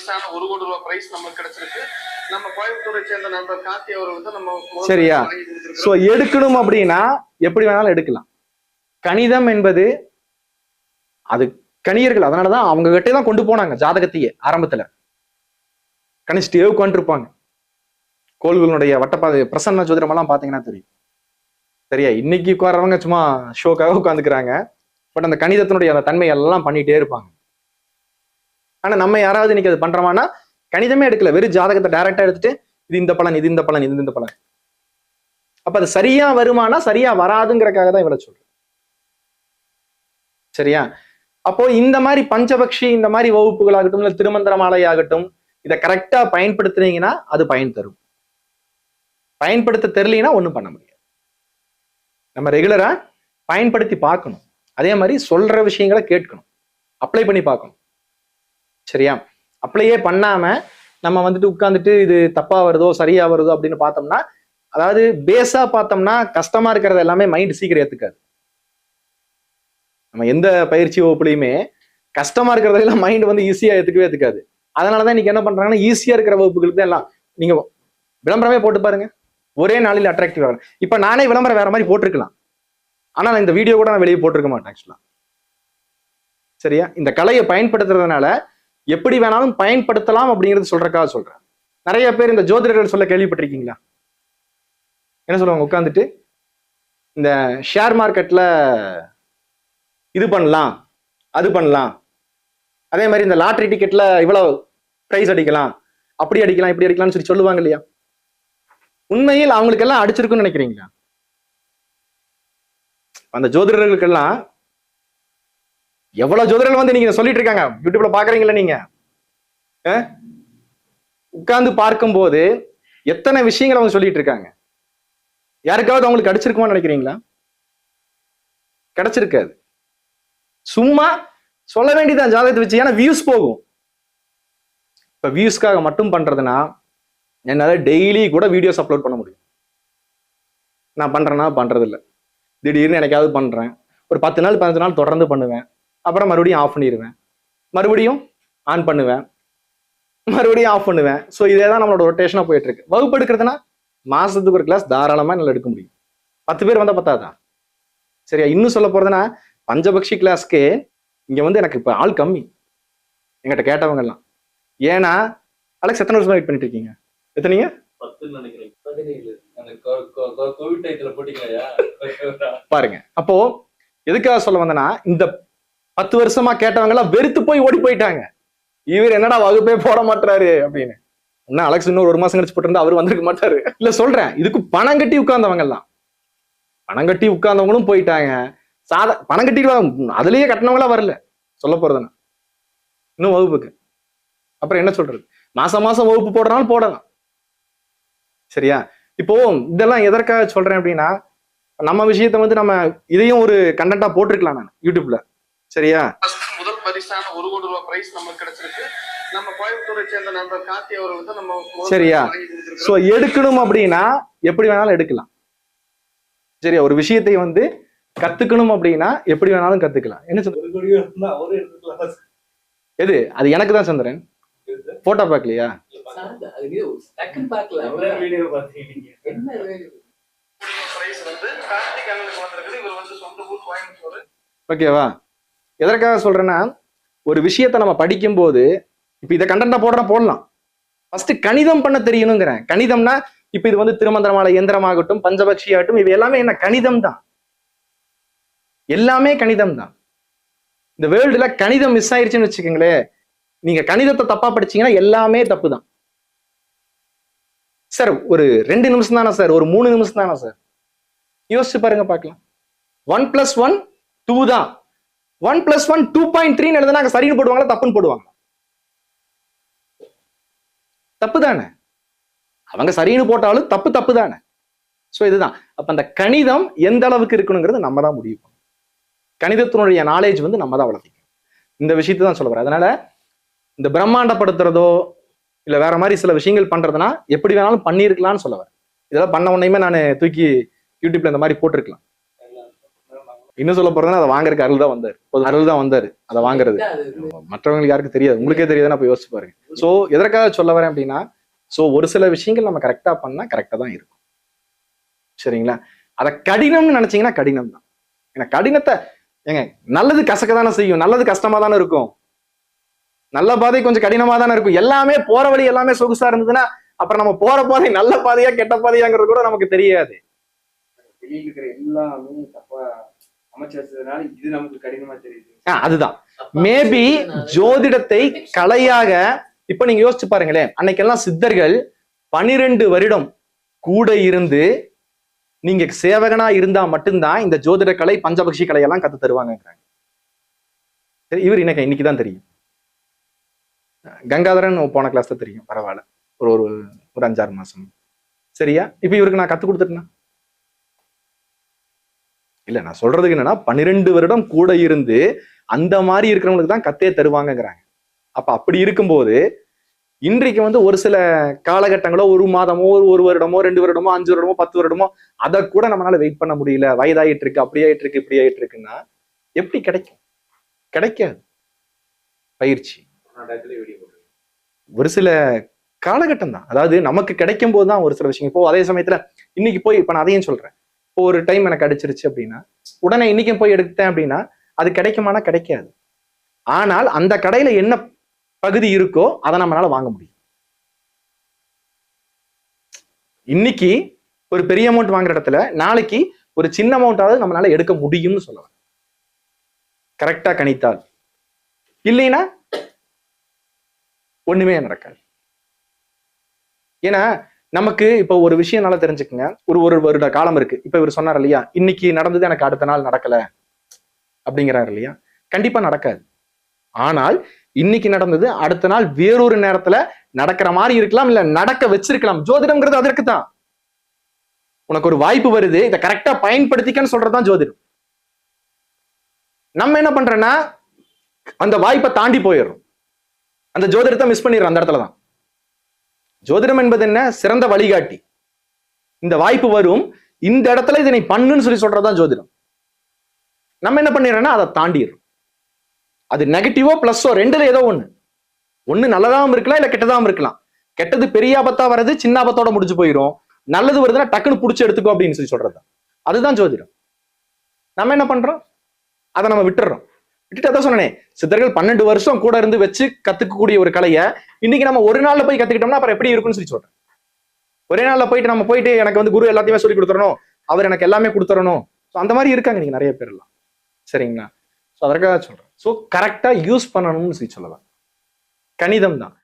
பரிசான 1 கோடி ரூபாய் பிரைஸ் நமக்கு கிடைச்சிருக்கு. நம்ம கோயம்புத்தூரை சேர்ந்த நண்பர் கார்த்தி அவர் வந்து நம்ம சரியா. சோ எடுக்கணும் அப்படின்னா எப்படி வேணாலும் எடுக்கலாம். கணிதம் என்பது அது கணியர்கள், அதனாலதான் அவங்க கிட்டே தான் கொண்டு போனாங்க ஜாதகத்தையே. ஆரம்பத்துல கணிச்சிட்டே உட்காந்துருப்பாங்க. கோள்களுடைய வட்டப்பாதை பிரசன்ன ஜோதிடம் எல்லாம் பாத்தீங்கன்னா தெரியும். சரியா. இன்னைக்கு உட்கார்றவங்க சும்மா ஷோக்காக உட்காந்துக்கிறாங்க. பட் அந்த கணிதத்தினுடைய அந்த தன்மை எல்லாம் பண்ணிட்டே இருப்பாங்க. ஆனா நம்ம யாராவது இன்னைக்கு அது பண்றோமானா கணிதமே எடுக்கல, வெறும் ஜாதகத்தை டைரக்டா எடுத்துட்டு இது இந்த பலன், இது இந்த பலன், இது இந்த பலன். அப்ப அது சரியா வருமானா சரியா வராதுங்கிறக்காக தான் இவ்வளவு சொல்றேன். சரியா. அப்போ இந்த மாதிரி பஞ்சபக்ஷி இந்த மாதிரி வகுப்புகளாகட்டும் இல்ல திருமந்திர மாலை ஆகட்டும், இதை கரெக்டா பயன்படுத்துனீங்கன்னா அது பயன் தரும். பயன்படுத்த தெரியலனா ஒண்ணும் பண்ண முடியாது. நம்ம ரெகுலரா பயன்படுத்தி பார்க்கணும். அதே மாதிரி சொல்ற விஷயங்களை கேட்கணும், அப்ளை பண்ணி பார்க்கணும். சரியா. அப்ளையே பண்ணாம நம்ம வந்துட்டு உட்கார்ந்துட்டு இது தப்பா வருதோ சரியா வருதோ அப்படின்னு பார்த்தோம்னா, அதாவது பேஸா பார்த்தோம்னா கஷ்டமா இருக்கிறது எல்லாமே மைண்ட் சீக்கிரம் ஏத்துக்காது. நம்ம எந்த பயிற்சி வகுப்புலையுமே கஷ்டமா இருக்கிறதெல்லாம் மைண்ட் வந்து ஈஸியா ஏத்துக்காது. அதனாலதான் இன்னைக்கு என்ன பண்றாங்கன்னா ஈஸியா இருக்கிற வகுப்புகளுக்கு தான் எல்லாம் நீங்க விளம்பரமே போட்டு பாருங்க, ஒரே நாளில் அட்ராக்டிவ் ஆகலாம். இப்ப நானே விளம்பரம் வேற மாதிரி போட்டிருக்கலாம், ஆனா நான் இந்த வீடியோ கூட நான் வெளியே போட்டிருக்க மாட்டேன் ஆக்சுவலா. சரியா. இந்த கலையை பயன்படுத்துறதுனால எப்படி வேணாலும் பயன்படுத்தலாம் அப்படிங்கிறது சொல்றதுக்காக சொல்றேன். நிறைய பேர் இந்த ஜோதிடர்கள் சொல்ல கேள்விப்பட்டிருக்கீங்களா? என்ன சொல்லுவாங்க, உட்காந்துட்டு இந்த ஷேர் மார்க்கெட்ல இது பண்ணலாம், அது பண்ணலாம், அதே மாதிரி இந்த லாட்டரி டிக்கெட்ல இவ்வளவு பிரைஸ் அடிக்கலாம், அப்படி அடிக்கலாம், இப்படி அடிக்கலாம்னு சொல்லி சொல்லுவாங்க இல்லையா? உண்மையில் அவங்களுக்கு எல்லாம் அடிச்சிருக்குன்னு நினைக்கிறீங்களா? அந்த ஜோதிடர்களுக்கெல்லாம் எவ்வளவு ஜோதிடர்கள் வந்து நீங்க சொல்லிட்டு இருக்காங்க, யூடியூப்ல பாக்குறீங்களா? நீங்க உட்கார்ந்து பார்க்கும்போது எத்தனை விஷயங்கள் அவங்க சொல்லிட்டு இருக்காங்க. யாருக்காவது அவங்களுக்கு அடிச்சிருக்குமான்னு நினைக்கிறீங்களா? கிடைச்சிருக்காது. சும்மா சொல்ல வேண்டியதான் ஜாதகத்தை வச்சு, ஏன்னா வியூஸ் போகும். இப்ப வியூஸ்க்காக மட்டும் பண்றதுன்னா என்னால டெய்லி கூட வீடியோஸ் அப்லோட் பண்ண முடியும். நான் பண்றேன்னா பண்றது இல்லை, திடீர்னு எனக்காவது பண்றேன், ஒரு 10 நாள் 15 நாள் தொடர்ந்து பண்ணுவேன், அப்புறம் மறுபடியும் ஆஃப் பண்ணிடுவேன், மறுபடியும் ஆன் பண்ணுவேன், மறுபடியும் ஆஃப் பண்ணுவேன். ஸோ இதே தான் நம்மளோட ரொட்டேஷனா போயிட்டு இருக்கு. வகுப்பு எடுக்கிறதுனா மாசத்துக்கு ஒரு கிளாஸ் தாராளமா நல்லா எடுக்க முடியும். 10 பேர் வந்தா பத்தாதான். சரியா. இன்னும் சொல்ல போறதுன்னா பஞ்சபக்ஷி கிளாஸ்க்கு இங்க வந்து எனக்கு இப்ப ஆள் கம்மி என்கிட்ட கேட்டவங்க எல்லாம். ஏன்னா அலெக்ஸ் எத்தனை வருஷமா வெயிட் பண்ணிட்டு இருக்கீங்க? எத்தனைங்க? 10 நினைக்கிறேன். 17 கோவிட் டைத்துல போட்டீங்களா? பாருங்க. அப்போ எதுக்காக சொல்ல வந்தேன்னா, இந்த 10 வருஷமா கேட்டவங்க எல்லாம் வெறுத்து போய் ஓடி போயிட்டாங்க. இவர் என்னடா வகுப்பே போட மாட்டாரு அப்படின்னு. இன்னும் அலெக்ஸ் இன்னொரு 1 மாசம் கழிச்சு போட்டிருந்தா அவர் வந்திருக்க மாட்டாரு. இல்ல சொல்றேன், இதுக்கு பணம் கட்டி உட்கார்ந்தவங்க எல்லாம், பணம் கட்டி உட்கார்ந்தவங்களும் போயிட்டாங்க. பணம் கட்டி அதுலயே கட்டினவங்களா வரல சொல்ல போறதுன்னா இன்னும் வகுப்புக்கு. அப்புறம் என்ன சொல்றது, மாசம் மாசம் வகுப்பு போடுறனாலும் போடலாம். சரியா. இப்போ இதெல்லாம் எதற்காக சொல்றேன் அப்படின்னா, நம்ம விஷயத்த வந்து நம்ம இதையும் ஒரு கண்டென்ட்டா போட்டிருக்கலாம் நான் யூடியூப்ல. சரியா. முதல் பரிசான 1 கோடி ரூபாய் பிரைஸ் நமக்கு கிடைச்சிருக்கு. நம்ம கோயம்புத்தூரை சேர்ந்த நண்பர் கார்த்தி அவர் வந்து நம்ம சரியா. சோ எடுக்கணும் அப்படின்னா எப்படி வேணாலும் எடுக்கலாம். சரியா. ஒரு விஷயத்தை வந்து கத்துக்கணும் அப்படின்னா எப்படி வேணாலும் கத்துக்கலாம். என்ன சொல்ற எது அது எனக்கு தான் சந்திரன். போட்டோ பாக்கலையா? ஓகேவா. எதற்காக சொல்றேன்னா, ஒரு விஷயத்த நம்ம படிக்கும் போது இப்ப இதை கண்டென்ட்டா போடலாம். ஃபர்ஸ்ட் கணிதம் பண்ண தெரியணுங்கிறேன். கணிதம்னா இப்ப இது வந்து திருமந்திரமாலை எந்திரமாகட்டும் பஞ்சபக்ஷி ஆகட்டும், இவை எல்லாமே என்ன கணிதம் தான். எல்லாமே கணிதம் தான். இந்த வேர்ல்டுல கணிதம் மிஸ் ஆயிருச்சுன்னு வச்சுக்கோங்களேன், நீங்க கணிதத்தை தப்பா படிச்சீங்கன்னா எல்லாமே தப்பு தான். சார் ஒரு 2 நிமிஷம் தானே சார், ஒரு 3 நிமிஷம் தானே சார், யோசிச்சு பாருங்க பார்க்கலாம். 1 + 1 2 தான். 1 + 1 2.3 எழுதுனா சரின்னு போடுவாங்களா தப்புன்னு போடுவாங்க? தப்பு தானே. அவங்க சரின்னு போட்டாலும் தப்பு தானே. சோ இதுதான். அப்ப அந்த கணிதம் எந்த அளவுக்கு இருக்கணுங்கிறது நம்ம தான் முடிவு பண்ணணும். கணிதத்தினுடைய நாலேஜ் வந்து நம்ம தான் வளர்த்திக்கணும். இந்த விஷயத்தை தான் சொல்ல வரேன். அதனால இந்த பிரம்மாண்டப்படுத்துறதோ இல்ல வேற மாதிரி சில விஷயங்கள் பண்றதுன்னா எப்படி வேணாலும் பண்ணியிருக்கலாம்னு சொல்ல வரேன். இதெல்லாம் பண்ண உடனேயுமே நான் தூக்கி யூடியூப்ல இந்த மாதிரி போட்டிருக்கலாம். இன்னும் சொல்ல போறதுன்னா அதை வாங்குறதுக்கு அருள் தான் வந்தாரு அதை வாங்குறது. மற்றவங்களுக்கு யாருக்கும் தெரியாது, உங்களுக்கே தெரியாதுன்னு அப்ப யோசிச்சு பாருங்க. சோ எதற்காக சொல்ல வரேன் அப்படின்னா, சோ ஒரு சில விஷயங்கள் நம்ம கரெக்டா பண்ணா கரெக்டா தான் இருக்கும். சரிங்களா? அதை கடினம்னு நினைச்சீங்கன்னா கடினம் தான். ஏன்னா கடினத்தை ஏங்க, நல்லது கசக்க தானே செய்யும், நல்லது கஷ்டமா தானே இருக்கும், நல்ல பாதை கொஞ்சம் கடினமா தானே இருக்கும். எல்லாமே போற வழி எல்லாமே சொகுசா இருந்ததுன்னா அப்புறம் நம்ம போற பாதை நல்ல பாதையா கெட்ட பாதையாங்கிறது கூட நமக்கு தெரியாது. வெளியில இருக்கிற எல்லாமே தப்பா அமைச்சு வச்சதுனால இது நமக்கு கடினமா தெரியுது. அதுதான் மேபி ஜோதிடத்தை கலையாக இப்ப நீங்க யோசிச்சு பாருங்களேன். அன்னைக்கெல்லாம் சித்தர்கள் 12 வருடம் கூட இருந்து நீங்க சேவகனா இருந்தா மட்டும்தான் இந்த ஜோதிட கலை பஞ்சபக்ஷி கலையெல்லாம் கத்து தருவாங்க. இவர் இன்னைக்குதான் தெரியும். கங்காதரன் போன கிளாஸ்ல தெரியும், பரவாயில்ல, ஒரு 5-6 மாசம். சரியா? இப்ப இவருக்கு நான் கத்து கொடுத்துட்டேன்னா இல்ல, நான் சொல்றதுக்கு என்னன்னா 12 வருடம் கூட இருந்து அந்த மாதிரி இருக்கிறவங்களுக்கு தான் கத்தே தருவாங்கங்கிறாங்க. அப்ப அப்படி இருக்கும்போது இன்றைக்கு ஒரு சில காலகட்டங்களோ, 1 மாதமோ, 1 வருடமோ, 2 வருடமோ, 5 வருடமோ, 10 வருடமோ, அதை கூட நம்மளால வெயிட் பண்ண முடியல, வயதாயிட்டு இருக்கு, அப்படி ஆயிட்டு இருக்கு, இப்படி ஆயிட்டு இருக்குன்னா எப்படி கிடைக்கும்? கிடைக்காது. பயிற்சி ஒரு சில காலகட்டம் தான். அதாவது நமக்கு கிடைக்கும் போதுதான் ஒரு சில விஷயம். இப்போ அதே சமயத்துல இன்னைக்கு போய் இப்ப நான் அதையும் சொல்றேன், இப்போ ஒரு டைம் எனக்கு அடிச்சிருச்சு அப்படின்னா உடனே இன்னைக்கும் போய் எடுத்தேன் அப்படின்னா அது கிடைக்குமானா கிடைக்காது. ஆனால் அந்த கடையில என்ன பகுதி இருக்கோ அதை நம்மளால வாங்க முடியும். இன்னைக்கு ஒரு பெரிய அமௌண்ட் வாங்குற இடத்துல நாளைக்கு ஒரு சின்ன அமௌண்ட்டாவது நம்மளால எடுக்க முடியும்னு சொல்லலாம், கரெக்டா கணித்தால். இல்லைன்னா ஒண்ணுமே நடக்காது. ஏன்னா நமக்கு இப்ப ஒரு விஷயம் நல்லா தெரிஞ்சுக்குங்க, ஒரு வருட காலம் இருக்கு. இப்ப இவர் சொன்னார் இல்லையா, இன்னைக்கு நடந்தது எனக்கு அடுத்த நாள் நடக்கல அப்படிங்கிறாரு இல்லையா, கண்டிப்பா நடக்காது. ஆனால் இன்னைக்கு நடந்தது அடுத்த நாள் வேறொரு நேரத்துல நடக்கிற மாதிரி இருக்கலாம், இல்ல நடக்க வச்சிருக்கலாம். ஜோதிடம்ங்கிறது அதற்கு தான். உனக்கு ஒரு வாய்ப்பு வருது, இதை கரெக்டா பயன்படுத்திக்கன்னு சொல்றதுதான் ஜோதிடம். நம்ம என்ன பண்றோம்னா அந்த வாய்ப்பை தாண்டி போயிடுறோம், அந்த ஜோதிடத்தை மிஸ் பண்ணிடுறோம். அந்த இடத்துலதான் ஜோதிடம் என்பது என்ன, சிறந்த வழிகாட்டி. இந்த வாய்ப்பு வரும், இந்த இடத்துல இதை நீ பண்ணுன்னு சொல்றதுதான் ஜோதிடம். நம்ம என்ன பண்ணிடுறோம்னா அதை தாண்டிடுறோம். அது நெகட்டிவோ பிளஸோ ரெண்டுல ஏதோ ஒண்ணு நல்லதாவும் இருக்கலாம், இல்ல கெட்டதாவும் இருக்கலாம். கெட்டது பெரிய ஆபத்தா வர்றது சின்ன ஆபத்தோட முடிஞ்சு போயிடும், நல்லது வருதுன்னா டக்குன்னு புடிச்சு எடுத்துக்கோ அப்படின்னு சொல்றது. அதுதான் ஜோதிடம். நம்ம என்ன பண்றோம், அதை நம்ம விட்டுறோம். விட்டுட்டு அதான் சொன்னே, சித்தர்கள் 12 வருஷம் கூட இருந்து வச்சு கத்துக்கக்கூடிய ஒரு கலையை இன்னைக்கு நம்ம ஒரு நாள்ல போய் கத்துக்கிட்டோம்னா அப்புறம் எப்படி இருக்குன்னு சொல்றேன். ஒரே நாள்ல நம்ம போயிட்டு எனக்கு குரு எல்லாத்தையுமே சொல்லி கொடுத்துறணும், அவர் எனக்கு எல்லாமே கொடுத்துறணும், அந்த மாதிரி இருக்காங்க நீங்க நிறைய பேர் எல்லாம். சரிங்களா? அதற்காக சொல்றேன். கரெக்டா யூஸ் பண்ணணும்னு சொல்லலாம். கணிதம் தான்.